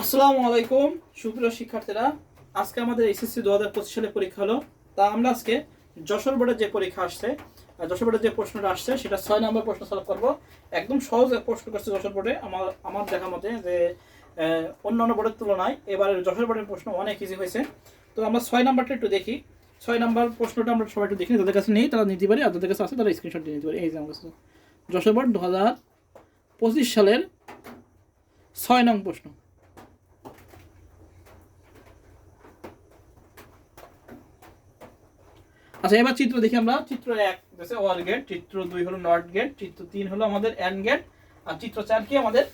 আসসালামু আলাইকুম সুপ্রিয় শিক্ষার্থীরা, আজকে আমাদের এসএসসি 2025 সালে পরীক্ষা হলো। তা আমরা আজকে যশোর বোর্ডের যে পরীক্ষা আসছে, যশোর বোর্ডের যে প্রশ্নটা আসছে সেটা 6 নম্বর প্রশ্ন সলভ করব। একদম সহজ এক প্রশ্ন করছে যশোর বোর্ডে। আমার দেখা মতে যে অন্যান্য বোর্ডের তুলনায় এবারে যশোর বোর্ডের প্রশ্ন অনেক ইজি হয়েছে। তো আমরা 6 নাম্বারটা একটু দেখি। 6 নাম্বার প্রশ্নটা আমরা সবাই একটু দেখি, যাদের কাছে নেই তারা নিতে পারি, আর যাদের কাছে আছে তারা স্ক্রিনশট দিয়ে নিতে পারি। এই যে আমার কাছে যশোর বোর্ড 2025 সালের 6 নং প্রশ্ন। আচ্ছা, এবার চিত্র দেখি আমরা। চিত্র 1 হচ্ছে ওয়ার গেট, চিত্র 2 হলো নট গেট, চিত্র 3 হলো আমাদের এন্ড গেট, আর চিত্র 4 কি আমাদের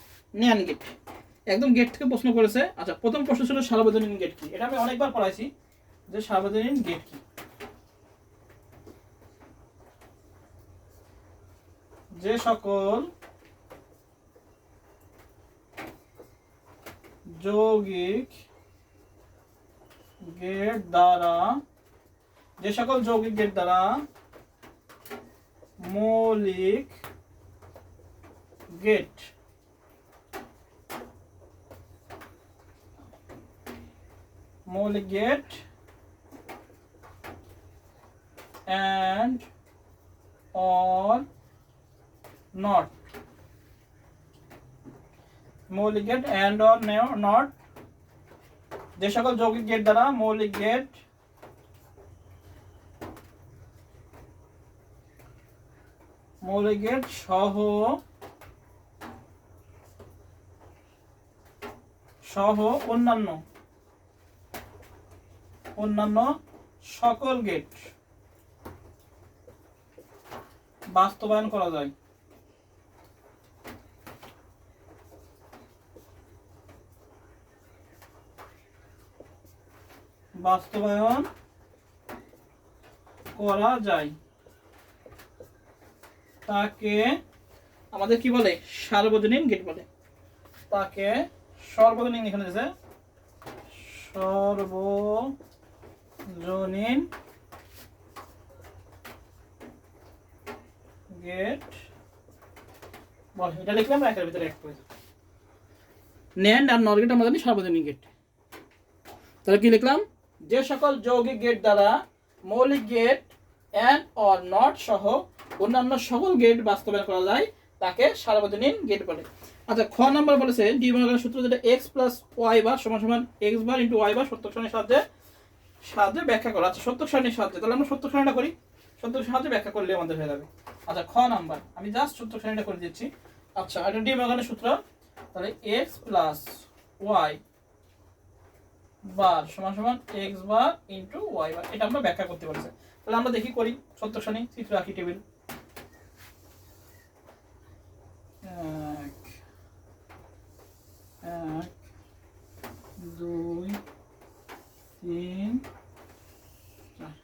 ন্যান গেট। একদম গেট থেকে প্রশ্ন করেছে। আচ্ছা, প্রথম প্রশ্ন ছিল সার্বজনীন গেট কি। এটা আমি অনেকবার পড়াইছি যে সার্বজনীন গেট কি। যে সকল যৌগিক গেট দ্বারা মৌলিক গেট and or not, মৌলিক গেট and or not, যে সকল যৌগিক গেট দ্বারা মৌলিক গেট সহ অন্যান্য সকল গেট বাস্তবায়ন করা যায়। তাকে আমাদের কি বলে? সার্বজনীন গেট বলে। তাকে সর্বজনীন, এখানে আছে সর্বজনীন গেট বলে। এটা লিখলাম একের ভিতরে এক করে। ন্যান্ড আর নর গেট আমরা জানি সার্বজনীন গেট। তাহলে কি লিখলাম? যে সকল যৌগিক গেট দ্বারা মৌলিক গেট এন্ড অর নট সহ অন্যান্য সকল গেট বাস্তবায়ন করা যায় তাকে সার্বজনীন গেট বলে। আচ্ছা, খ নাম্বার বলেছে ডি মর্গানের সূত্র, যেটা x প্লাস ওয়াই বার সমান সমান x বার ইন্টু ওয়াই বার সত্যক সারণীর সাহায্যে ব্যাখ্যা করা। আচ্ছা, সত্যক সারণীর সাহায্যে, তাহলে আমরা সত্যক সারণীটা করি। সত্যক সাহায্যে ব্যাখ্যা করলে আমাদের হয়ে যাবে। আচ্ছা, খ নাম্বার আমি জাস্ট সত্যক সারণীটা করে দিচ্ছি। আচ্ছা, এটা ডি মর্গানের সূত্র, তাহলে x প্লাস ওয়াই বার সমান সমান x বার ইন্টু ওয়াই বার, এটা আমরা ব্যাখ্যা করতে পারছি। তাহলে আমরা দেখি করি সত্যক সারণী, চিত্র আঁকি, টেবিল 1 2 3 4।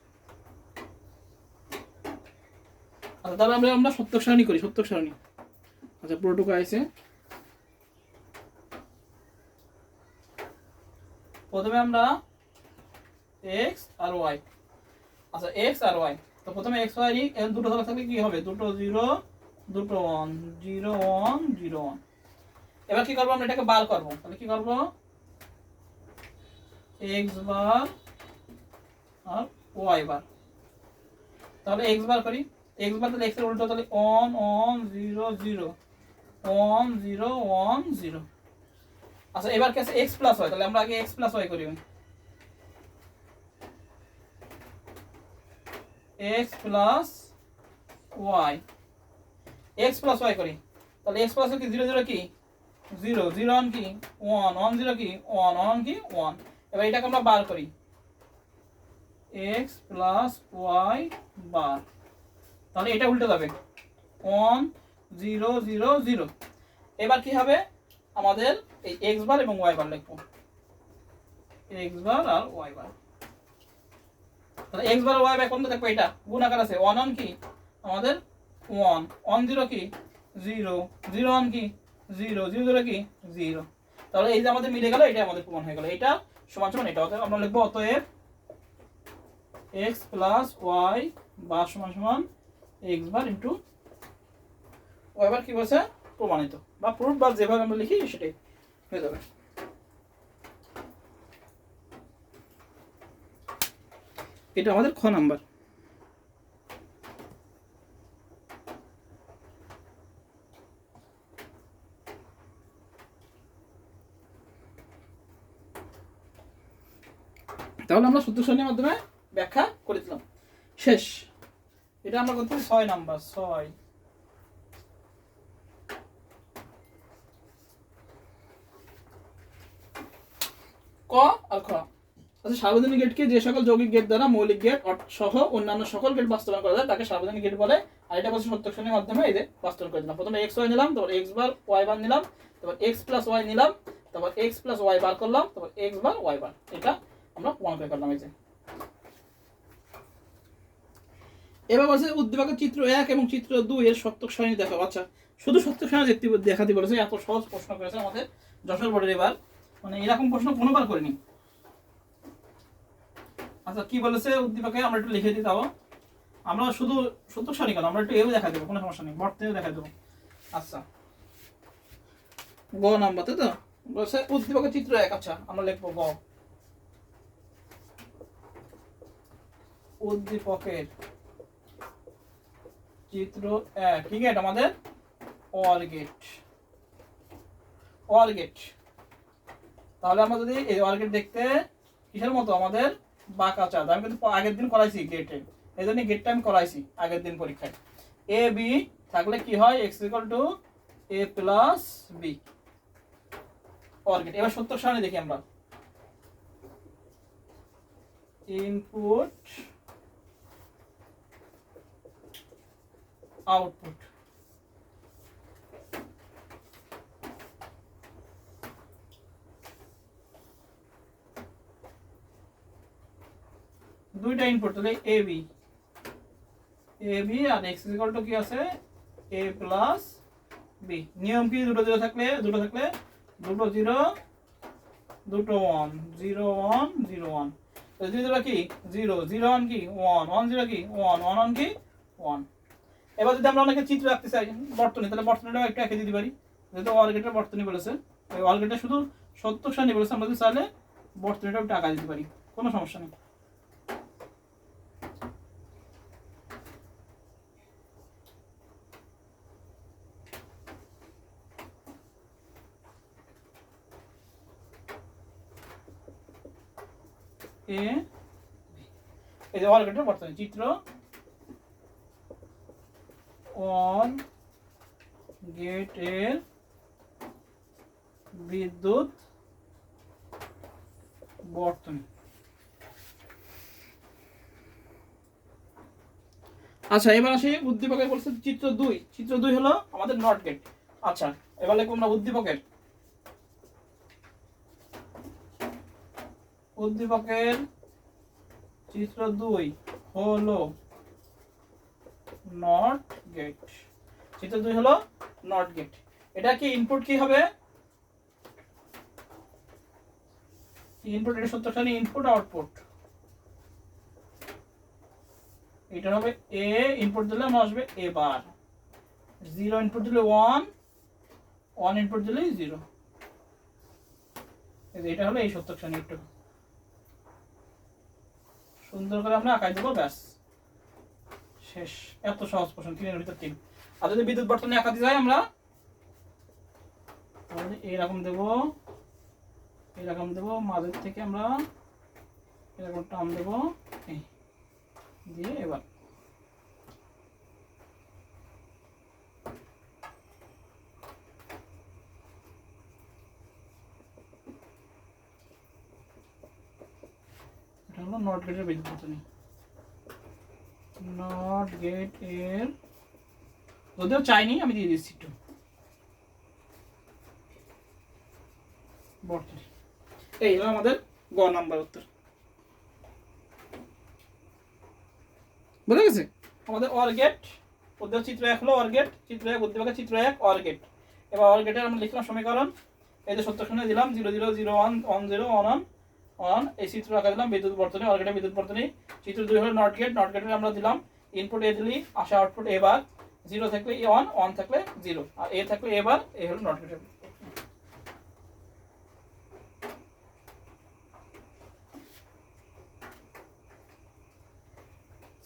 আচ্ছা, তাহলে আমরা সত্যক সারণী করি, সত্যক সারণী। আচ্ছা, পুরোটুকু আছে। প্রথমে আমরা x আর y, আচ্ছা x আর y, তো প্রথমে x y এর দুটো ধরা থাকলে কি হবে? দুটো 0 দুটো 1, 0 1 0 1। এবার কি করব? আমরা এটাকে বার করব। তাহলে কি করব? x বার আর y বার। তাহলে x বার করি। x বার তাহলে x এর উল্টো, তাহলে 1 1 0 0 1 0 1 0। আচ্ছা, এবার কি আছে? x প্লাস y, তাহলে আমরা আগে x প্লাস y করি। x plus y, x plus y করি। তাহলে x প্লাস কি 0 0 কি 0 0 1 কি 1 1 0 কি 1 1 কি 1। এবার এটাকে আমরা বার করি, x প্লাস y বার। তাহলে এটা উল্টে যাবে 1 0 0 0। এবার কি হবে? আমাদের এই x বার এবং y বার লিখবো, x বার আর y বার। তাহলে x বার y বার কোনটা দেখো? এটা গুণ আকার আছে। 1 1 কি আমাদের 1 1 0 কি 0 0 1 কি 0 0 0 কি 0। তাহলে এই যে আমাদের মিলে গেল, এটা আমাদের প্রমাণ হয়ে গেল। এটা সমান সমান এটা। অতএব আমরা লিখবো অতএব x প্লাস y বার সমান সমান x বার ইন্টু y বার কি বলছে? প্রমাণিত বা প্রুফ, বা যেভাবে আমরা লিখি সেটাই হয়ে যাবে। এটা আমাদের খ নাম্বার। তাহলে আমরা সূত্র সারণীর মাধ্যমে ব্যাখ্যা করে দিলাম, শেষ। এটা আমরা করতে 6 নাম্বার, 6। ক আর খ। আচ্ছা, সার্বজনীন গেটকে যে সকল যৌগিক গেট দ্বারা মৌলিক গেট সহ অন্যান্য সকল গেট বাস্তবায়ন করা যায় তাকে সার্বজনীন গেট বলে। আর এটা বলছে সত্যক সারণীর মাধ্যমে এই যে বাস্তবায়ন করে দিলাম। প্রথমে x y নিলাম, তারপর x বার y বার নিলাম, তারপর x প্লাস y নিলাম, তারপর x প্লাস y বার করলাম, তারপর x বার y বার। এটা আমরা প্রমাণ করে করলাম। এই যে এবার বলছে উদ্দীপকের চিত্র 1 এবং চিত্র 2 এর সত্যক সারণী দেখাও। আচ্ছা, শুধু সত্যক সারণী দেখাতে বলেছে। এত সহজ প্রশ্ন করেছে আমাদের যশোর বোর্ডের এবার, মানে এরকম প্রশ্ন কোনোবার করিনি। আচ্ছা, কি বলেছে উদ্দীপকে আমরা একটু লিখে দিই। তাও আমরা শুধু সত্যক সারণী কেন, আমরা একটু এও দেখা দেবো, কোনো সমস্যা নেই, বর্তেও দেখা দেবো। আচ্ছা, গ নাম্বার তো বলছে উদ্দীপকের চিত্র 1। আচ্ছা, আমরা লিখবো গ, উদ্দীপকের চিত্র 1 কি গেট আমাদের অর গেট, অর গেট। তাহলে আমরা যদি এই অর গেট দেখতে কিসের মতো, আমাদের বাঁকা চাঁদ। আমি কিন্তু আগের দিন করাইছি গেটে, এই জন্য গেটটা আমি করাইছি আগের দিন পরীক্ষায়। এ বি থাকলে কি হয়, X equal to A plus B, or gate. এবার সত্যক সারণী দেখি আমরা। ইনপুট আউটপুট, দুইটা ইনপুট, তাহলে এ বি আর এক্স ইকুয়াল টু কি আছে এ প্লাস বি। নিয়ম কি, দুটো জিরো থাকলে দুটো জিরো দুটো 1, 0 1 0 1, জিরো কি 0 0 1 কি 1 1 0 কি 1 1 1 কি 1। এবার যদি আমরা অনেকে চিত্র রাখতে চাই বর্তনী, তাহলে বর্তনীটাও একটু এঁকে দিতে পারি। যেহেতু অর গেটের বর্তনী বলেছে, ওই অর গেটে শুধু সত্যক সারণী বলেছে, আমরা যদি চাইলে বর্তনীটাও একটু আঁকা দিতে পারি, কোনো সমস্যা নেই। এই যে অর গেটের বর্তনী চিত্র, অর গেটের বিদ্যুৎ বর্তনী। আচ্ছা, এবার আসি উদ্দীপকে বলছে চিত্র 2। চিত্র 2 হলো আমাদের নট গেট। আচ্ছা, এবার লিখব আমরা উদ্দীপকের চিত্র 2 হলো নট গেট। চিত্র 2 হলো নট গেট। এটা কি ইনপুট কি হবে, ইনপুট, এটা সত্যক সারণী ইনপুট আউটপুট। এটা হবে এ, ইনপুট দিলে আমার আসবে এ বার, 0 ইনপুট দিলে 1 1 ইনপুট দিলে 0। এটা হলো এই সত্যক সারণী। একটু সুন্দর করে আমরা আঁকাই দেবো, ব্যাস শেষ। এত সহজ প্রশ্ন, 3 এর ভিতর 3। আর যদি বিদ্যুৎ বর্তনী আঁকাতে যাই আমরা, তাহলে এরকম দেব, মাঝের থেকে আমরা এরকম টান দেব, এই দিয়ে এবার এটা হলো নট গেটের বিদ্যুৎ বর্তনী। নট গেট এর, যদিও চাইনি আমি দিয়ে দিচ্ছি একটু বর্তনী। এই হলো আমাদের গ নাম্বার উত্তর। বুঝে গেছে আমাদের অর গেট উদ্দীপক চিত্র 1 হলো অর গেট, চিত্র 1 উদ্দীপকের চিত্র 1 অর গেট। এবার অর গেটের আমরা লিখলাম সমীকরণ। এই যে সত্যক সারণী দিলাম 0 0 0 1 1 0 1 1 1, এই চিত্র আঁকা দিলাম বিদ্যুৎ বর্তনী, অর গেটের বিদ্যুৎ বর্তনী। চিত্র 2 হলো নট গেট, নট গেটের আমরা দিলাম ইনপুট এ দিলি আসে আউটপুট এ বার, 0 থাকলে 1 1 থাকলে 0, আর এ থাকলে এ বার। এই হলো নট গেটের।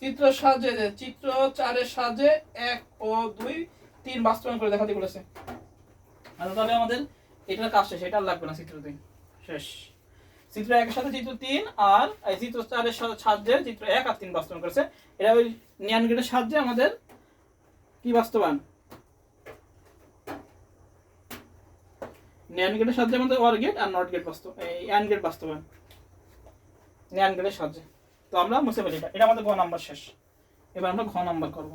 চিত্রের সাহায্যে চিত্র 4-এর সাহায্যে 1 ও 2, 3 বাস্তবায়ন করে দেখাতে বলেছে। আচ্ছা তাহলে আমাদের এটার কাজ শেষ, এটা আর লাগবে না, চিত্র 2 শেষ। চিত্র 1-এর সাথে চিত্র 3 আর এই চিত্র 4-এর সাহায্যে চিত্র 1 আর 3 বাস্তবায়ন করেছে। এটা ওই ন্যান্ড গেটের সাহায্যে আমাদের কি বাস্তবায়ন, ন্যান্ড গেটের সাহায্যে আমাদের অর গেট আর নট গেট এই অ্যান্ড গেট বাস্তবায়ন ন্যান্ড গেটের সাহায্যে। তো আমরা মুছে ফেলি এটা, এটা আমাদের ঘ নাম্বার শেষ। এবার আমরা ঘ নাম্বার করব।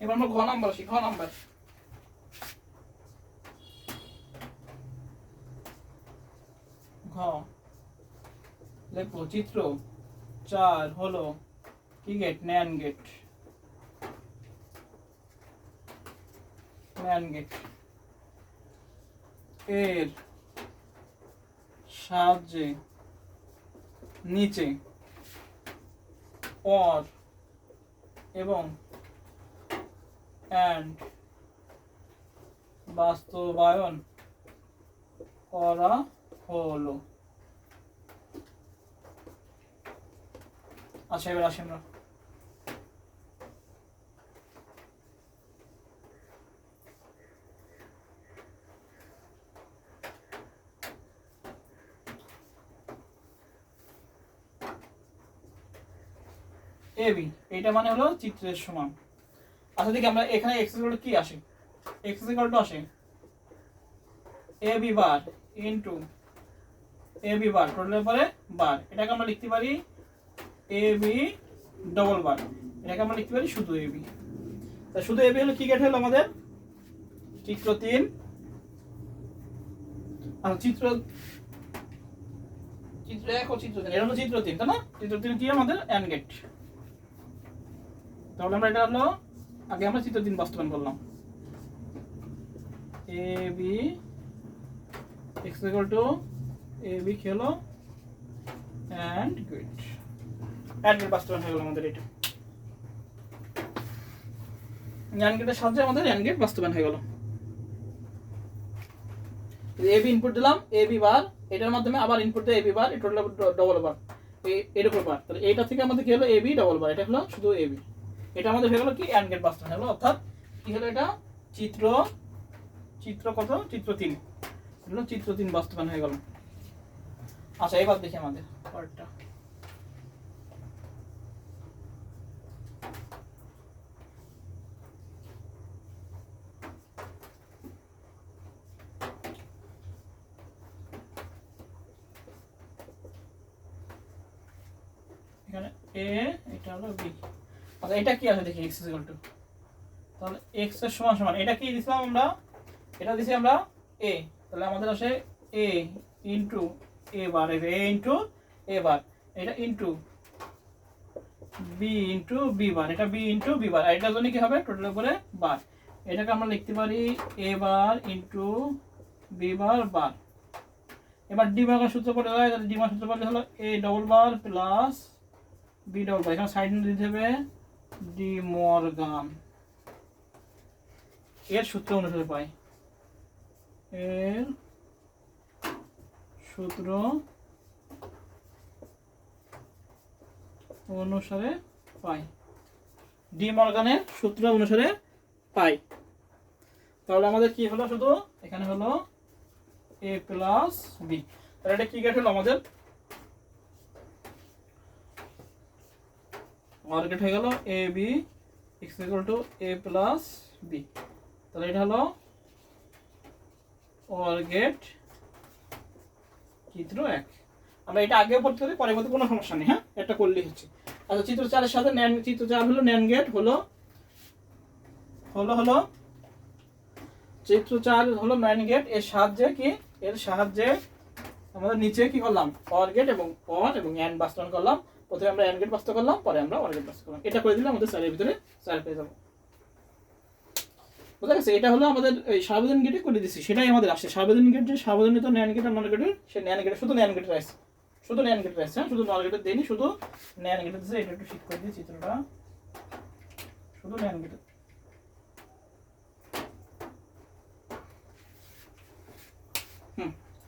এবার আমরা ঘ নাম্বার আসি। ঘ নাম্বার ঘ লিখবো চিত্র 4 হলো কি gate, NAND gate. NAND gate এর সাহায্যে নিচে অর এবং অ্যান্ড বাস্তবায়ন করা হলো। আচ্ছা এবার আসি আমরা এবি, এটা মানে হলো চিত্রের সমান। আচ্ছা দেখি আমরা এখানে x ইকুয়াল টু কি আসে, x ইকুয়াল টু আসে এবি বার ইনটু এবি বার টোটালের পরে বার, এটাকে আমরা লিখতে পারি এবি ডবল বার, এটাকে আমরা লিখতে পারি শুধু এবি। তা শুধু এবি হলো কি গেট হলো আমাদের চিত্র 3 আর চিত্র 1 ও চিত্র 3, এটা হলো চিত্র 3 তাই না? চিত্র 3 কি আমাদের অ্যান্ড গেট। তাহলে আমরা এটা হলো আগে আমরা চিত্র 3 বাস্তবায়ন করলাম। ab x equal to ab কি হলো and gate, and gate বাস্তবায়ন হয়ে গেল আমাদের এটা। and gate এর সাহায্যে আমাদের and gate বাস্তবায়ন হয়ে গেল। ab ইনপুট দিলাম ab বার, এটার মাধ্যমে আবার ইনপুট দেই ab বার, এটা হলো ডবল বার, এর উপর বার, তাহলে এটা থেকে আমাদের কি হলো ab ডবল বার, এটা হলো শুধু ab। এটা আমাদের হয়ে গেল কি and gate বাস্তবায়ন হলো, অর্থাৎ কি হলো এটা চিত্র কত, চিত্র 3 হলো চিত্র 3 বাস্তবায়ন হয়ে গেল। আচ্ছা এবার দেখি আমাদের পরেরটা। এখানে a, এটা হলো b। আচ্ছা এটা কি আছে দেখি x ইকুয়াল টু, তাহলে x এর সমান সমান এটা কি দিছিলাম আমরা, এটা দিছি আমরা a, তাহলে আমাদের আসে a into a bar, a into a বার, এটা ইনটু b ইনটু b বার, এটা b ইনটু b বার, আর এটার জন্য কি হবে টোটালের উপরে বার, এটাকে আমরা লিখতে পারি a বার ইনটু b বার বার। এবার ডি মর্গান সূত্র পড়ে যায়, তাহলে ডি মর্গান সূত্র পড়লে হলো a double bar plus b double বার, এখানে সাইড নিয়ে দিতে হবে ডি মর্গান এর সূত্র অনুসারে পাই, এর সূত্র অনুসারে পাই, ডি মর্গানের সূত্র অনুসারে পাই। তাহলে আমাদের কি হলো, শুধু এখানে হলো a প্লাস b, তাহলে এটা কি গেট হলো আমাদের অর গেট হয়ে গেল ab x equal to a plus b, তাহলে এটা হলো অর গেট চিত্র 1। আমরা এটা আগেও পড়তে পারি, পরে পড়তে কোনো সমস্যা নেই, হ্যাঁ এটা করলেই হচ্ছে। আচ্ছা চিত্র 4 এর সাথে চিত্র 4 হলো ন্যান্ড গেট হলো চিত্র 4 হলো ন্যান্ড গেট, এর সাহায্যে কি, এর সাহায্যে আমাদের নিচে কি করলাম অর গেট এবং অর এবং অ্যান্ড বাস্তবায়ন করলাম। প্রথমে আমরা অ্যান্ড গেট বাস্তব করলাম, পরে আমরা অর গেট বাস্তব করলাম, এটা করে দিলে আমাদের 4 এর ভিতরে 4 পেয়ে যাব। বুঝা গেছে? এটা হলো আমাদের এই সার্বজনীন গেটে করে দিছি, সেটাই আমাদের আসছে সার্বজনীন গেট, যে সার্বজনীন ন্যান্ড গেট আর নট গেটের, সে ন্যান্ড গেটে শুধু ন্যান্ড গেটের আছে, শুধু ন্যান্ড গেটের আছে, শুধু নট গেটের দেইনি, শুধু ন্যান্ড গেটের দিছে। এটা একটু ঠিক করে দিই চিত্রটা, শুধু ন্যান্ড গেটের।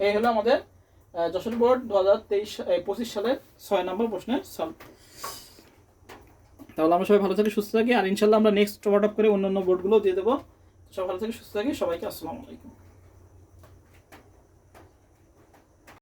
এই হলো আমাদের যশোর বোর্ড 2023-25 সালের 6 নম্বর প্রশ্নের সলভ। তাহলে আমরা সবাই ভালো থাকি, সুস্থ থাকি, আর ইনশাল্লাহ আমরা নেক্সট ওয়ার্ড আপ করে অন্যান্য বোর্ডগুলো দিয়ে দেবো। সবাই ভালো থাকি, সুস্থ থাকি, সবাইকে আসসালামু আলাইকুম।